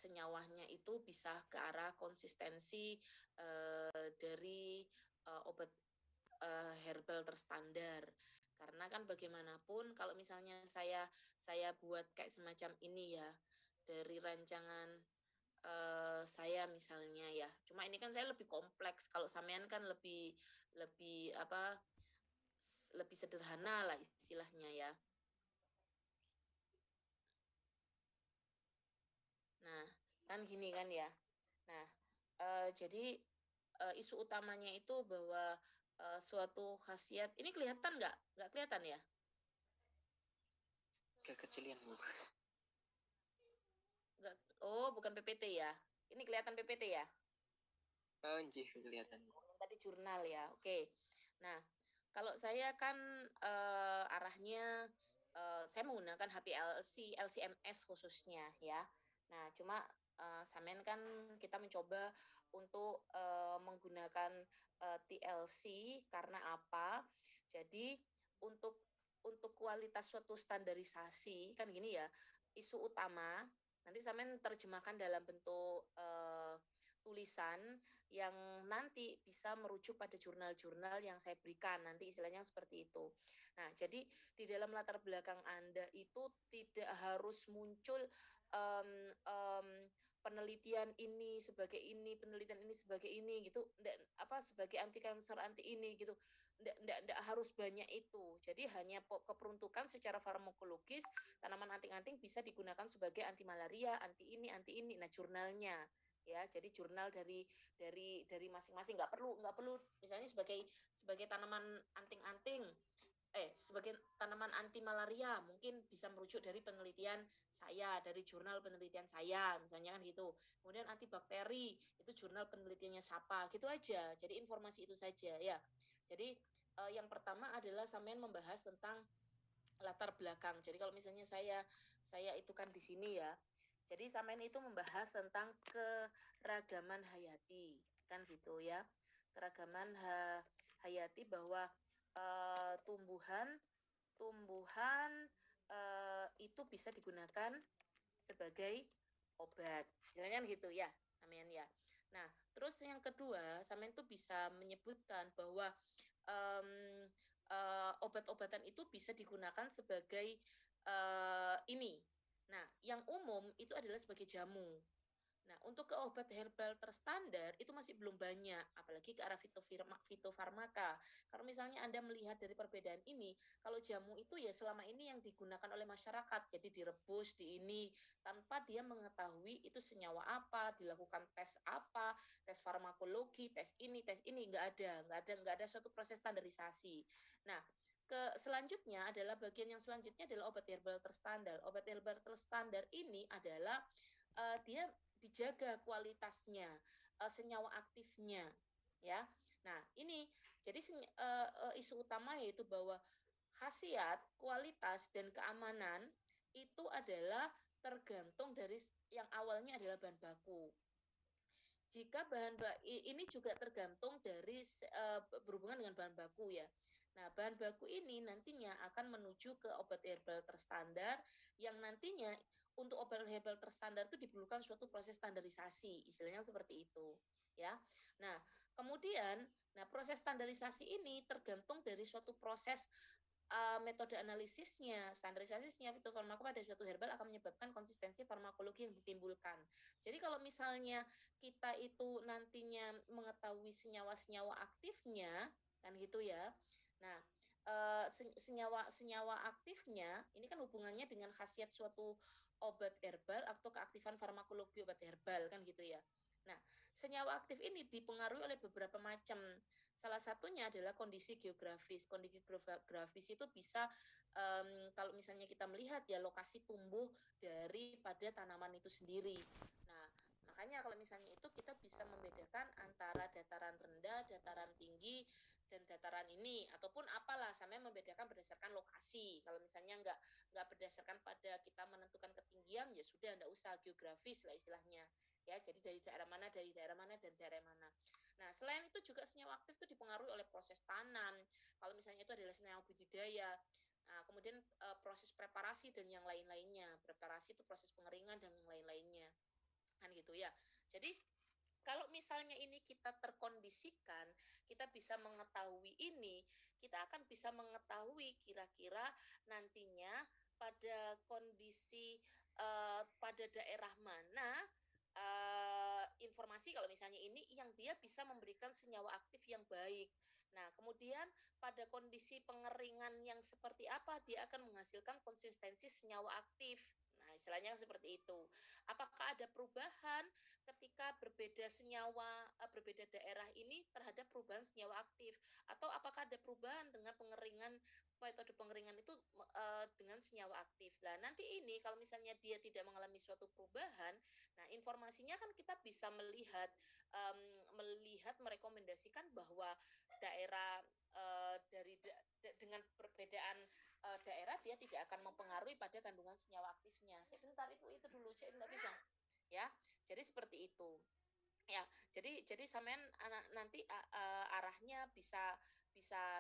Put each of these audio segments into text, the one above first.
senyawanya itu bisa ke arah konsistensi dari obat herbal terstandar. Karena kan bagaimanapun kalau misalnya saya buat kayak semacam ini ya dari rancangan saya misalnya ya. Cuma ini kan saya lebih kompleks. Kalau sampean kan lebih lebih apa lebih sederhana lah istilahnya ya. Nah, kan gini kan ya. Nah, jadi isu utamanya itu bahwa suatu khasiat ini kelihatan nggak? Nggak kelihatan ya? Kekecilan Bu. Nggak. Oh, bukan PPT ya? Ini kelihatan PPT ya? Oh, nggih kelihatan. Oh, yang tadi jurnal ya. Oke. Nah, kalau saya kan arahnya saya menggunakan HPLC, LCMS khususnya ya. Nah, cuma Samen kan kita mencoba untuk menggunakan TLC karena apa? Jadi untuk kualitas suatu standarisasi kan gini ya, isu utama nanti Samen terjemahkan dalam bentuk tulisan yang nanti bisa merujuk pada jurnal-jurnal yang saya berikan nanti istilahnya seperti itu. Nah, jadi di dalam latar belakang Anda itu tidak harus muncul um, um, penelitian ini sebagai ini, penelitian ini sebagai ini gitu, apa sebagai anti kanker anti ini gitu, ndak harus banyak itu. Jadi hanya keperuntukan secara farmakologis tanaman anting-anting bisa digunakan sebagai anti malaria, anti ini, anti ini. Nah, jurnalnya ya jadi jurnal dari masing-masing nggak perlu misalnya sebagai tanaman anting-anting sebagai tanaman anti malaria mungkin bisa merujuk dari penelitian saya dari jurnal penelitian saya misalnya kan gitu kemudian antibakteri itu jurnal penelitiannya siapa gitu aja jadi informasi itu saja ya jadi yang pertama adalah sampean membahas tentang latar belakang. Jadi kalau misalnya saya itu kan di sini ya. Jadi sampean itu membahas tentang keragaman hayati, kan gitu ya. Keragaman hayati bahwa tumbuhan tumbuhan itu bisa digunakan sebagai obat. Jangan gitu ya, amin ya. Nah, terus yang kedua, sampean tuh bisa menyebutkan bahwa um, obat-obatan itu bisa digunakan sebagai ini. Nah, yang umum itu adalah sebagai jamu. Nah, untuk ke obat herbal terstandar itu masih belum banyak, apalagi ke arah fitofarmaka. Kalau misalnya Anda melihat dari perbedaan ini, kalau jamu itu ya selama ini yang digunakan oleh masyarakat, jadi direbus di ini tanpa dia mengetahui itu senyawa apa, dilakukan tes farmakologi, tes ini nggak ada suatu proses standarisasi. Nah, selanjutnya adalah bagian yang selanjutnya adalah obat herbal terstandar. Obat herbal terstandar ini adalah dia dijaga kualitasnya, senyawa aktifnya, ya. Nah, ini jadi isu utama yaitu bahwa khasiat, kualitas dan keamanan itu adalah tergantung dari yang awalnya adalah bahan baku. Jika bahan ini juga tergantung dari berhubungan dengan bahan baku ya. Nah, bahan baku ini nantinya akan menuju ke obat herbal terstandar yang nantinya untuk obat herbal terstandar itu diperlukan suatu proses standarisasi, istilahnya seperti itu, ya. Nah, kemudian proses standarisasi ini tergantung dari suatu proses metode analisisnya, standarisasinya fitofarmaka pada suatu herbal akan menyebabkan konsistensi farmakologi yang ditimbulkan. Jadi kalau misalnya kita itu nantinya mengetahui senyawa-senyawa aktifnya, kan gitu ya. Nah, senyawa aktifnya ini kan hubungannya dengan khasiat suatu obat herbal atau keaktifan farmakologi obat herbal kan gitu ya. Nah, senyawa aktif ini dipengaruhi oleh beberapa macam. Salah satunya adalah kondisi geografis. Kondisi geografis itu bisa kalau misalnya kita melihat ya lokasi tumbuh daripada tanaman itu sendiri. Nah, makanya kalau misalnya itu kita bisa membedakan antara dataran rendah, dataran tinggi, dan dataran ini ataupun apalah sampai membedakan berdasarkan lokasi. Kalau misalnya nggak berdasarkan pada kita menentukan ketinggian ya sudah nggak usah geografis lah istilahnya ya. Jadi dari daerah mana dan daerah mana. Nah, selain itu juga senyawa aktif itu dipengaruhi oleh proses tanam. Kalau misalnya itu adalah senyawa budidaya, nah, kemudian proses preparasi dan yang lain-lainnya. Preparasi itu proses pengeringan dan yang lain-lainnya. gitu ya. Jadi kalau misalnya ini kita terkondisikan, kita bisa mengetahui ini, kita akan bisa mengetahui kira-kira nantinya pada kondisi pada daerah mana informasi kalau misalnya ini yang dia bisa memberikan senyawa aktif yang baik. Nah, kemudian pada kondisi pengeringan yang seperti apa dia akan menghasilkan konsistensi senyawa aktif. Nah, istilahnya seperti itu. Apakah ada perubahan ketika berbeda senyawa, berbeda daerah ini terhadap perubahan senyawa aktif? Atau apakah ada perubahan dengan pengeringan, metode pengeringan itu dengan senyawa aktif? Nah, nanti ini kalau misalnya dia tidak mengalami suatu perubahan, nah informasinya kan kita bisa melihat, merekomendasikan bahwa daerah dengan perbedaan daerah dia tidak akan mempengaruhi pada kandungan senyawa aktifnya. Sebentar itu dulu, saya nggak bisa. Ya, jadi seperti itu. Ya, jadi sampean nanti arahnya bisa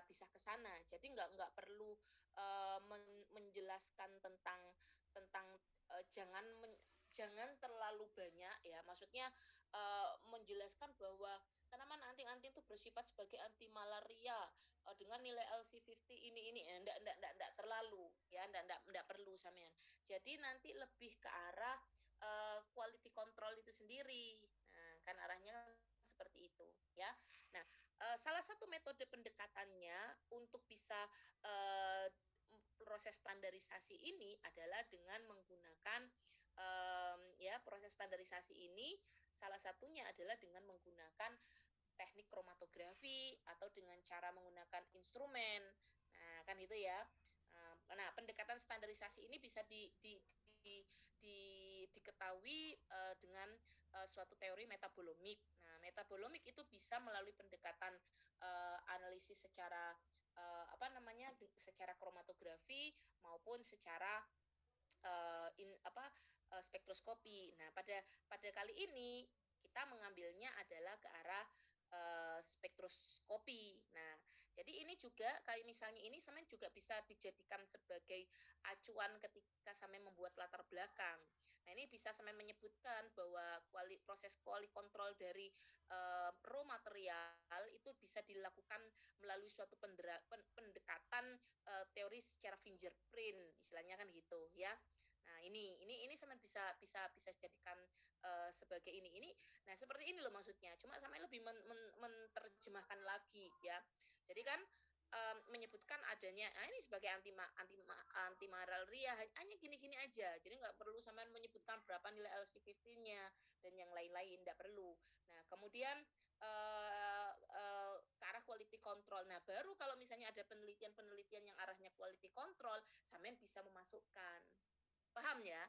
ke sana. Jadi nggak perlu menjelaskan tentang jangan terlalu banyak ya. Maksudnya menjelaskan bahwa tanaman anting-anting itu bersifat sebagai anti malaria dengan nilai LC50 ini enggak terlalu ya, enggak perlu sampean. Jadi nanti lebih ke arah quality control itu sendiri. Nah, kan arahnya seperti itu ya. Nah, salah satu metode pendekatannya untuk bisa proses standarisasi ini adalah dengan menggunakan ya proses standarisasi ini salah satunya adalah dengan menggunakan teknik kromatografi atau dengan cara menggunakan instrumen. Nah, kan itu ya. Nah, pendekatan standarisasi ini bisa diketahui dengan suatu teori metabolomik. Nah, metabolomik itu bisa melalui pendekatan analisis secara secara kromatografi maupun secara spektroskopi. Nah, pada kali ini kita mengambilnya adalah ke arah spektroskopi. Nah, jadi ini juga kayak misalnya ini sampean juga bisa dijadikan sebagai acuan ketika sampean membuat latar belakang. Nah, ini bisa sampean menyebutkan bahwa proses quality control dari raw material itu bisa dilakukan melalui suatu pendekatan teori secara fingerprint, istilahnya kan gitu ya. Nah, ini sampean bisa jadikan sebagai ini. Nah, seperti ini loh maksudnya. Cuma sampean lebih menerjemahkan lagi ya. Jadi kan menyebutkan adanya ini sebagai anti malaria hanya gini-gini aja. Jadi nggak perlu sampean menyebutkan berapa nilai LC50-nya dan yang lain-lain, nggak perlu. Nah, kemudian ke arah quality control. Nah, baru kalau misalnya ada penelitian yang arahnya quality control, sampean bisa memasukkan. Paham ya?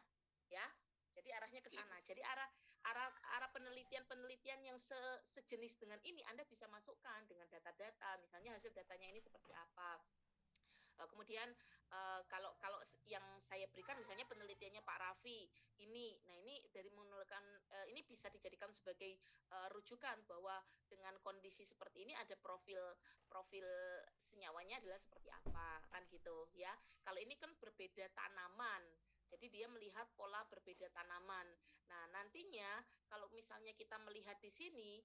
Ya. Jadi arahnya ke sana. Jadi arah penelitian yang sejenis dengan ini Anda bisa masukkan dengan data-data. Misalnya hasil datanya ini seperti apa. Kemudian kalau yang saya berikan misalnya penelitiannya Pak Raffi ini, nah ini dari menurunkan ini bisa dijadikan sebagai rujukan bahwa dengan kondisi seperti ini ada profil senyawanya adalah seperti apa kan gitu ya. Kalau ini kan berbeda tanaman. Jadi dia melihat pola berbeda tanaman. Nah, nantinya kalau misalnya kita melihat di sini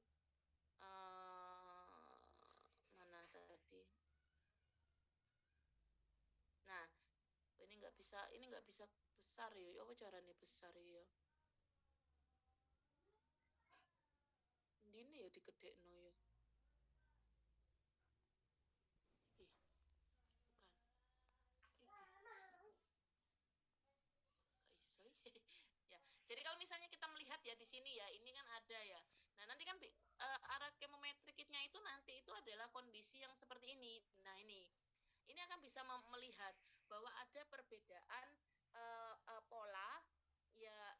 mana tadi? Nah, ini nggak bisa besar ya. Apa caranya besar ya? Ini ya digedekno ya. Ih, bukan. Iso ya. Jadi kalau misalnya kita melihat ya di sini ya, ini kan ada ya. Nah, nanti kan arah chemometricnya itu nanti itu adalah kondisi yang seperti ini. Nah, ini akan bisa melihat bahwa ada perbedaan pola ya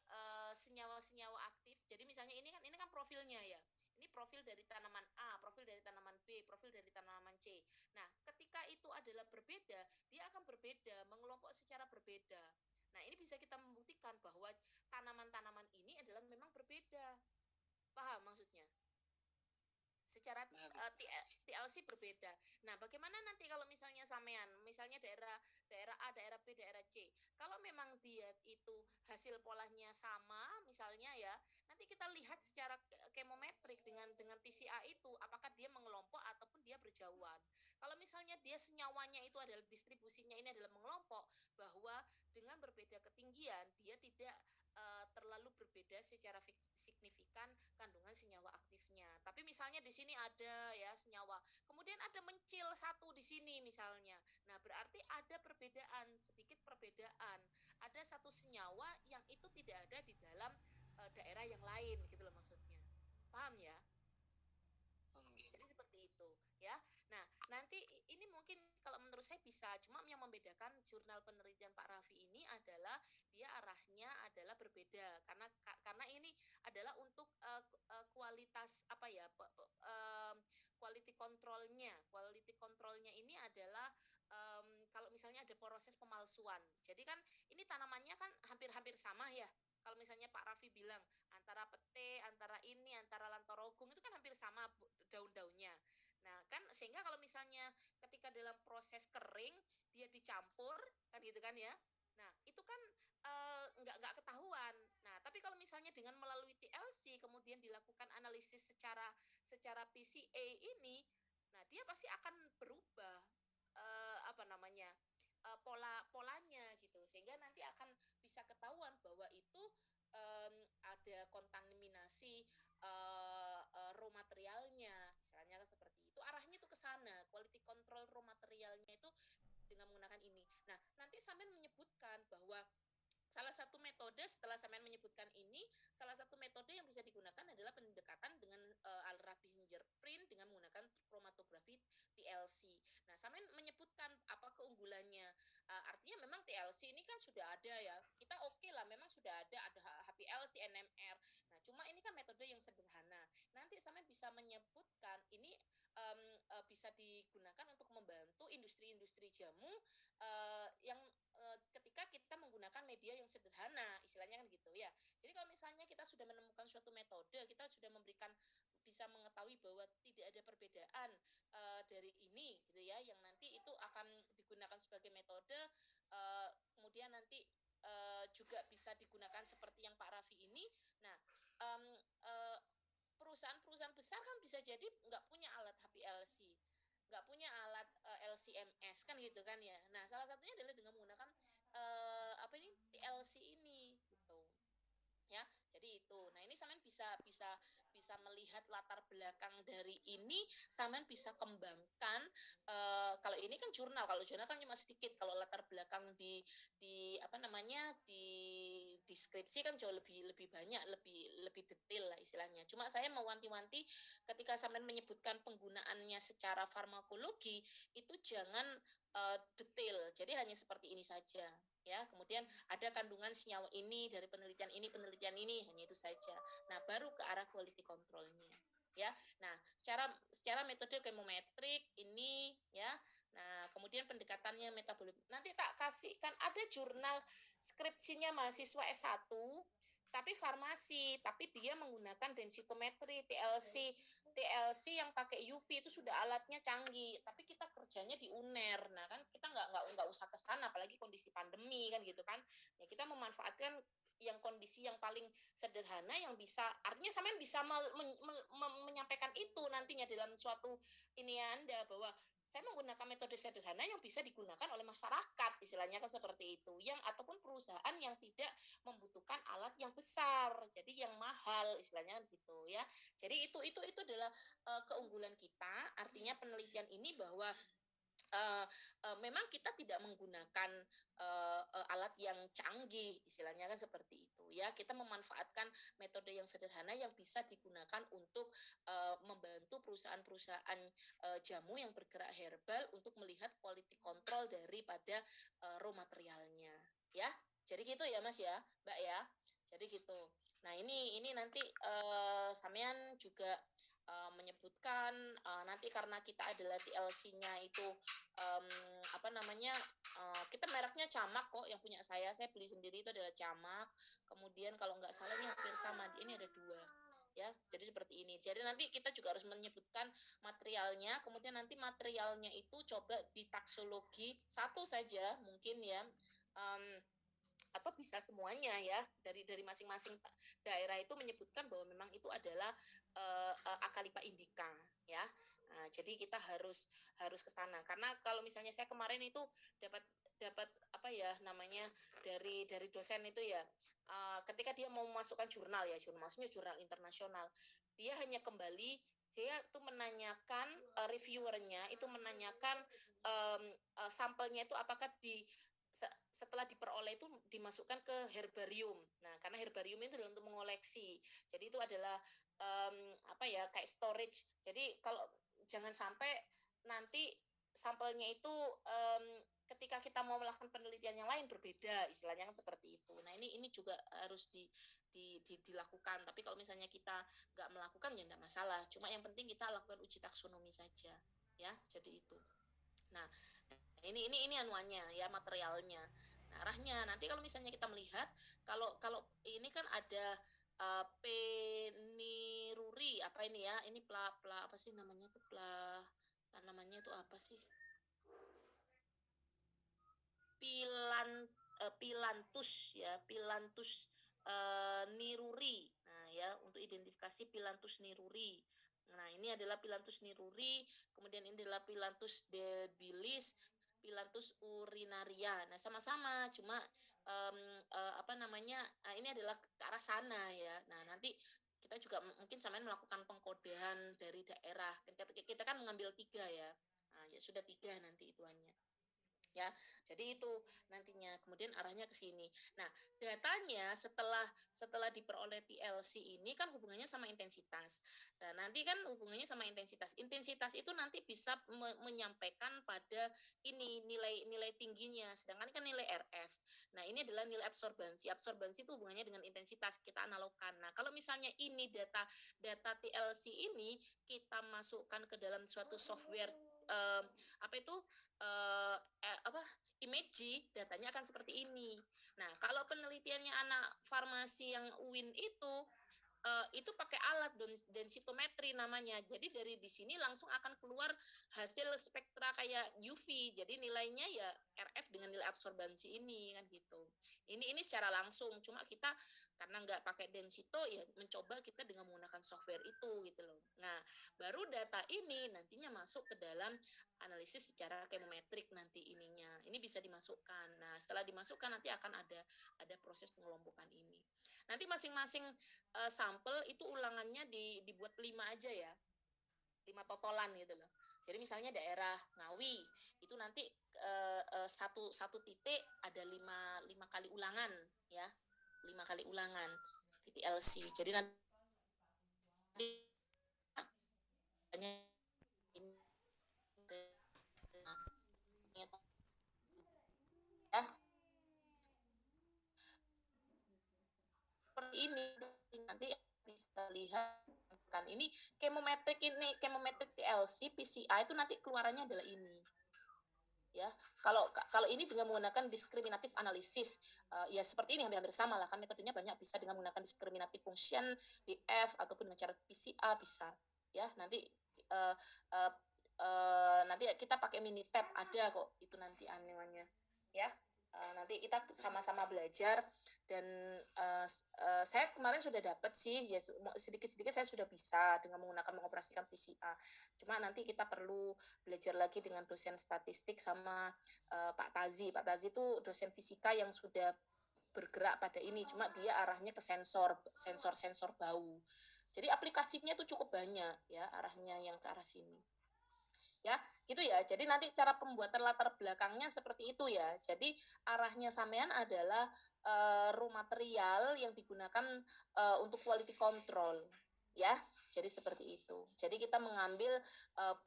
senyawa-senyawa aktif. Jadi misalnya ini kan profilnya ya. Ini profil dari tanaman A, profil dari tanaman B, profil dari tanaman C. Nah, ketika itu adalah berbeda, dia akan berbeda, mengelompok secara berbeda. Nah, ini bisa kita membuktikan bahwa tanaman-tanaman ini adalah memang berbeda. Paham maksudnya? Secara TLC berbeda. Nah, bagaimana nanti kalau misalnya sampean, misalnya daerah A, daerah B, daerah C. Kalau memang dia itu hasil polanya sama, misalnya ya, nanti nanti kita lihat secara kemometrik dengan PCA itu apakah dia mengelompok ataupun dia berjauhan. Kalau misalnya dia senyawanya itu adalah distribusinya ini adalah mengelompok, bahwa dengan berbeda ketinggian dia tidak terlalu berbeda secara signifikan kandungan senyawa aktifnya. Tapi misalnya di sini ada ya senyawa, kemudian ada mencil satu di sini misalnya. Nah, berarti ada perbedaan, sedikit perbedaan. Ada satu senyawa yang itu tidak ada di dalam daerah yang lain gitu loh maksudnya. Paham ya? Jadi seperti itu ya. Nah, nanti ini mungkin kalau menurut saya bisa, cuma yang membedakan jurnal penelitian Pak Raffi ini adalah dia arahnya adalah berbeda karena ini adalah untuk kualitas apa ya, quality controlnya. Quality controlnya ini adalah kalau misalnya ada proses pemalsuan. Jadi kan ini tanamannya kan hampir-hampir sama ya. Kalau misalnya Pak Raffi bilang antara pete, antara ini, antara lantorogung itu kan hampir sama daun-daunnya. Nah, kan sehingga kalau misalnya ketika dalam proses kering dia dicampur kan gitu kan ya. Nah, itu kan nggak ketahuan. Nah, tapi kalau misalnya dengan melalui TLC kemudian dilakukan analisis secara PCA ini, nah dia pasti akan berubah apa namanya polanya gitu, sehingga nanti akan bisa ketahuan bahwa itu ada kontaminasi raw materialnya, misalnya seperti itu. Arahnya itu ke sana, quality control raw materialnya itu dengan menggunakan ini. Nah, nanti sampean menyebutkan bahwa salah satu metode setelah sampean menyebutkan ini, salah satu metode yang bisa digunakan adalah pendekatan dengan Al-Rabi fingerprint dengan menggunakan kromatografi TLC. Nah, sampean menyebutkan apa keunggulannya. Artinya memang TLC ini kan sudah ada ya. Kita oke lah, memang sudah ada HPLC, NMR. Nah, cuma ini kan metode yang sederhana. Nanti sampean bisa menyebutkan ini bisa digunakan untuk membantu industri-industri jamu yang ketika kita menggunakan media yang sederhana, istilahnya kan gitu ya. Jadi kalau misalnya kita sudah menemukan suatu metode, kita sudah bisa mengetahui bahwa tidak ada perbedaan dari ini gitu ya, yang nanti itu akan digunakan sebagai metode, kemudian nanti juga bisa digunakan seperti yang Pak Raffi ini. Nah, perusahaan-perusahaan besar kan bisa jadi nggak punya alat HPLC, nggak punya alat LCMS kan gitu kan ya. Nah, salah satunya adalah dengan menggunakan apa ini TLC ini gitu. Ya, jadi itu. Nah, ini sampean bisa melihat latar belakang dari ini, sampean bisa kembangkan kalau ini kan jurnal, kalau jurnal kan cuma sedikit, kalau latar belakang di apa namanya di deskripsi kan jauh lebih banyak, lebih detail lah istilahnya. Cuma saya mau wanti-wanti ketika sampean menyebutkan penggunaannya secara farmakologi itu jangan detail. Jadi hanya seperti ini saja. Ya, kemudian ada kandungan senyawa ini dari penelitian ini, hanya itu saja. Nah, baru ke arah quality controlnya. Ya, nah secara metode kemometrik ini ya, nah kemudian pendekatannya metabolik. Nanti tak kasihkan ada jurnal skripsinya mahasiswa S1 tapi farmasi, tapi dia menggunakan densitometri TLC yang pakai UV itu sudah alatnya canggih, tapi kita kerjanya di UNER. Nah kan kita nggak usah ke sana, apalagi kondisi pandemi kan gitu kan. Ya kita memanfaatkan yang kondisi yang paling sederhana yang bisa, artinya sampean bisa menyampaikan itu nantinya dalam suatu ini Anda, bahwa saya menggunakan metode sederhana yang bisa digunakan oleh masyarakat, istilahnya kan seperti itu, yang ataupun perusahaan yang tidak membutuhkan alat yang besar, jadi yang mahal istilahnya gitu ya. Jadi itu adalah keunggulan kita, artinya penelitian ini bahwa memang kita tidak menggunakan alat yang canggih, istilahnya kan seperti itu ya. Kita memanfaatkan metode yang sederhana yang bisa digunakan untuk membantu perusahaan-perusahaan jamu yang bergerak herbal untuk melihat quality control daripada raw materialnya ya. Jadi gitu ya Mas ya, Mbak ya. Jadi gitu. Nah, ini nanti sampean juga menyebutkan nanti karena kita adalah TLC-nya itu apa namanya kita mereknya Camak kok, yang punya saya beli sendiri itu adalah Camak. Kemudian kalau nggak salah ini hampir sama, ini ada 2 ya. Jadi seperti ini. Jadi nanti kita juga harus menyebutkan materialnya, kemudian nanti materialnya itu coba di taksologi satu saja mungkin ya. atau bisa semuanya ya, dari masing-masing daerah itu menyebutkan bahwa memang itu adalah Akalipa indica ya. Nah, jadi kita harus ke sana, karena kalau misalnya saya kemarin itu dapat dapat apa ya namanya dari dosen itu ya, ketika dia mau memasukkan jurnal ya, maksudnya jurnal internasional, dia hanya kembali, dia tuh menanyakan reviewernya itu menanyakan sampelnya itu apakah setelah diperoleh itu dimasukkan ke herbarium. Nah, karena herbarium itu adalah untuk mengoleksi. Jadi itu adalah apa ya, kayak storage. Jadi kalau jangan sampai nanti sampelnya itu ketika kita mau melakukan penelitian yang lain berbeda, istilahnya kan seperti itu. Nah, ini juga harus dilakukan. Tapi kalau misalnya kita nggak melakukan ya nggak masalah. Cuma yang penting kita lakukan uji taksonomi saja, ya. Jadi itu. Nah, ini anuannya ya, materialnya. Nah, arahnya nanti kalau misalnya kita melihat kalau ini kan ada peniruri apa ini ya? Ini pla apa sih namanya itu namanya itu apa sih? Pilantus ya, Pilantus niruri. Nah, ya, untuk identifikasi Pilantus niruri. Nah, ini adalah Pilantus niruri, kemudian ini adalah Pilantus debilis, Pilantus urinaria. Nah, sama-sama, cuma apa namanya? Ini adalah ke arah sana ya. Nah, nanti kita juga mungkin samain melakukan pengkodean dari daerah. Kita kan mengambil 3 ya. Nah, ya sudah 3 nanti ituannya. Ya, jadi itu nantinya kemudian arahnya ke sini. Nah, datanya setelah diperoleh TLC ini kan hubungannya sama intensitas. Nah, nanti kan hubungannya sama intensitas. Intensitas itu nanti bisa menyampaikan pada ini nilai tingginya, sedangkan kan nilai RF. Nah, ini adalah nilai absorbansi. Absorbansi itu hubungannya dengan intensitas, kita analogkan. Nah, kalau misalnya ini data TLC ini kita masukkan ke dalam suatu software apa itu image, datanya akan seperti ini. Nah, kalau penelitiannya anak farmasi yang UIN itu pakai alat densitometri namanya. Jadi dari di sini langsung akan keluar hasil spektra kayak UV. Jadi nilainya ya RF dengan nilai absorbansi ini kan gitu. Ini secara langsung. Cuma kita karena nggak pakai densito ya mencoba kita dengan menggunakan software itu gitu loh. Nah, baru data ini nantinya masuk ke dalam analisis secara chemometrik nanti ininya. Ini bisa dimasukkan. Nah, setelah dimasukkan nanti akan ada proses pengelompokan ini. Nanti masing-masing sampel itu ulangannya dibuat 5 aja ya, 5 totolan gitu loh. Jadi misalnya daerah Ngawi itu nanti satu titik ada 5 kali ulangan ya, 5 kali ulangan di TLC. Jadi nanti seperti ini nanti bisa lihat kan ini chemometric TLC PCA itu nanti keluarannya adalah ini ya. Kalau ini dengan menggunakan diskriminatif analisis ya seperti ini hampir sama lah kan, metodenya banyak, bisa dengan menggunakan diskriminatif function DF ataupun dengan cara PCA bisa ya. Nanti nanti kita pakai Minitab ada kok itu nanti anuannya ya. Nanti kita sama-sama belajar dan saya kemarin sudah dapat sih ya, sedikit-sedikit saya sudah bisa dengan menggunakan mengoperasikan PCA. Cuma nanti kita perlu belajar lagi dengan dosen statistik sama Pak Tazi. Pak Tazi itu dosen fisika yang sudah bergerak pada ini, cuma dia arahnya ke sensor bau. Jadi aplikasinya itu cukup banyak ya, arahnya yang ke arah sini. Ya, gitu ya. Jadi nanti cara pembuatan latar belakangnya seperti itu ya. Jadi arahnya sampean adalah raw material yang digunakan untuk quality control ya. Jadi seperti itu. Jadi kita mengambil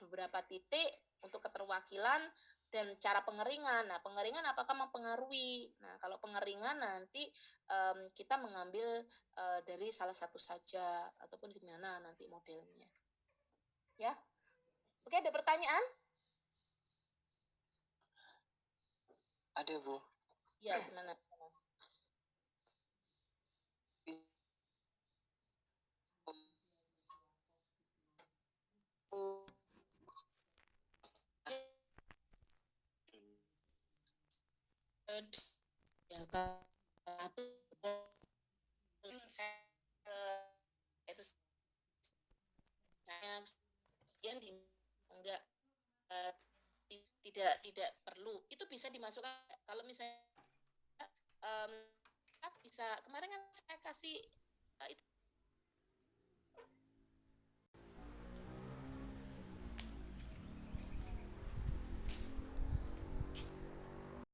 beberapa titik untuk keterwakilan dan cara pengeringan. Nah, pengeringan apakah mempengaruhi? Nah, kalau pengeringan nanti kita mengambil dari salah satu saja ataupun gimana nanti modelnya. Ya. Oke, ada pertanyaan? Ada, Bu. Ya, gimana, Mas? Ya kan tidak perlu itu bisa dimasukkan. Kalau misalnya um, bisa kemarin kan saya kasih itu